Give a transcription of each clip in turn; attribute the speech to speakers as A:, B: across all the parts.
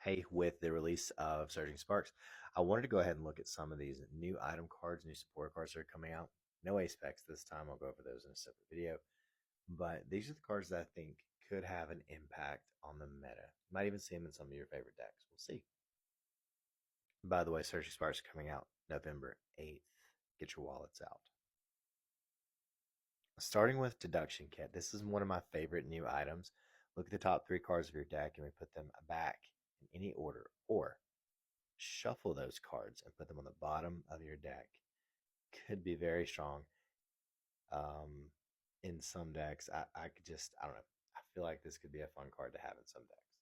A: Hey, with the release of Surging Sparks, I wanted to go ahead and look at some of these new item cards, new support cards that are coming out. No A specs this time. I'll go over those in a separate video. But these are the cards that I think could have an impact on the meta. You might even see them in some of your favorite decks. We'll see. By the way, Surging Sparks are coming out November 8th. Get your wallets out. Starting with Deduction Kit. This is one of my favorite new items. Look at the top three cards of your deck and we put them back in any order, or shuffle those cards and put them on the bottom of your deck. Could be very strong. Um, in some decks, I could just, I don't know. I feel like this could be a fun card to have in some decks.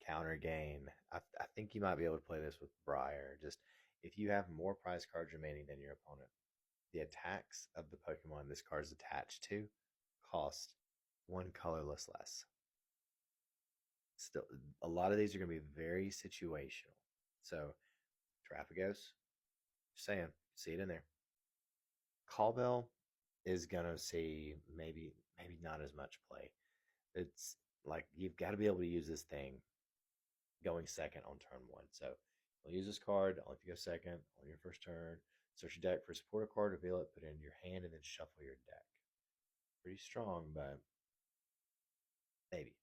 A: Counter gain. I think you might be able to play this with Briar. Just if you have more prize cards remaining than your opponent, the attacks of the Pokemon this card is attached to cost one colorless less. Still, a lot of these are going to be very situational. So, Terrapagos, just saying, see it in there. Callbell is gonna see maybe not as much play. It's like you've got to be able to use this thing going second on turn one. So you'll use this card only if you go second on your first turn. Search your deck for a supporter card, reveal it, put it in your hand, and then shuffle your deck. Pretty strong, but maybe.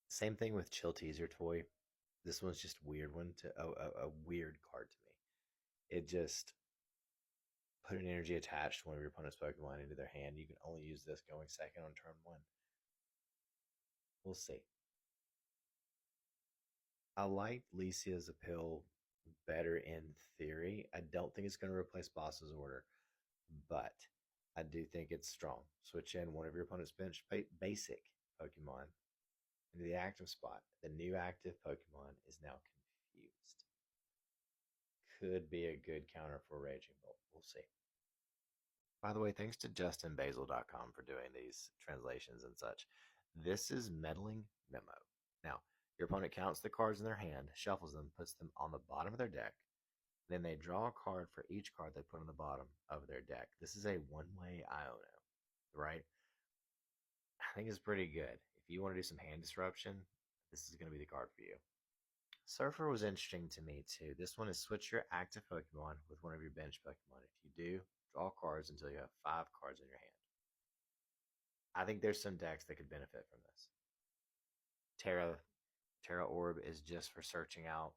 A: Same thing with Chill Teaser Toy. This one's just a weird one to a weird card to me. It just put an energy attached to one of your opponent's Pokemon into their hand. You can only use this going second on turn one. We'll see. I like Lycia's appeal better in theory. I don't think it's going to replace Boss's Order, but I do think it's strong. Switch in one of your opponent's bench basic Pokemon into the active spot. The new active Pokemon is now confused. Could be a good counter for Raging Bolt. We'll see. By the way, thanks to justinbasil.com for doing these translations and such. This is Meddling Memo. Now, your opponent counts the cards in their hand, shuffles them, puts them on the bottom of their deck. Then they draw a card for each card they put on the bottom of their deck. This is a one-way Iono, right? I think it's pretty good. If you want to do some hand disruption, this is going to be the card for you. Surfer was interesting to me too. This one is switch your active Pokemon with one of your bench Pokemon. If you do, draw cards until you have 5 cards in your hand. I think there's some decks that could benefit from this. Terra Orb is just for searching out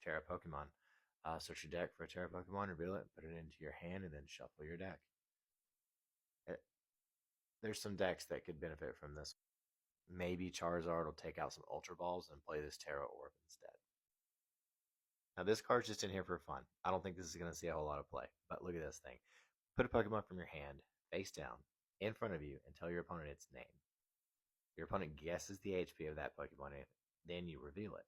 A: Terra Pokemon. Search your deck for a Terra Pokemon, reveal it, put it into your hand, and then shuffle your deck. There's some decks that could benefit from this. Maybe Charizard will take out some Ultra Balls and play this Terra Orb instead. Now, this card's just in here for fun. I don't think this is going to see a whole lot of play, but look at this thing. Put a Pokemon from your hand, face down, in front of you, and tell your opponent its name. Your opponent guesses the HP of that Pokemon, then you reveal it.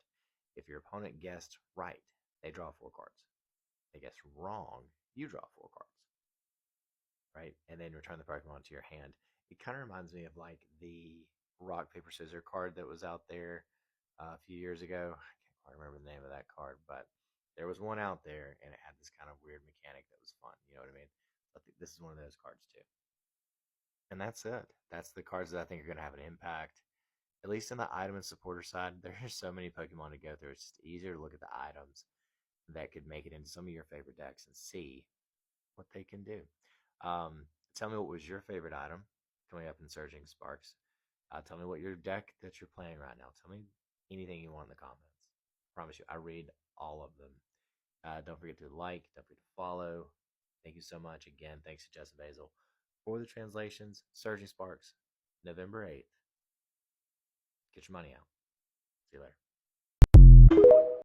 A: If your opponent guessed right, they draw 4 cards. They guess wrong, you draw 4 cards. Right? And then return the Pokemon to your hand. It kind of reminds me of like the rock, paper, scissors card that was out there a few years ago. I can't quite remember the name of that card, but there was one out there and it had this kind of weird mechanic that was fun. You know what I mean? I think this is one of those cards too. And that's it. That's the cards that I think are going to have an impact. At least in the item and supporter side, there's so many Pokemon to go through. It's just easier to look at the items that could make it into some of your favorite decks and see what they can do. Tell me what was your favorite item coming up in Surging Sparks. Tell me what your deck that you're playing right now. Tell me anything you want in the comments. I promise you, I read all of them. Don't forget to like, don't forget to follow. Thank you so much. Again, thanks to Justin Basil for the translations. Surging Sparks, November 8th. Get your money out. See you later.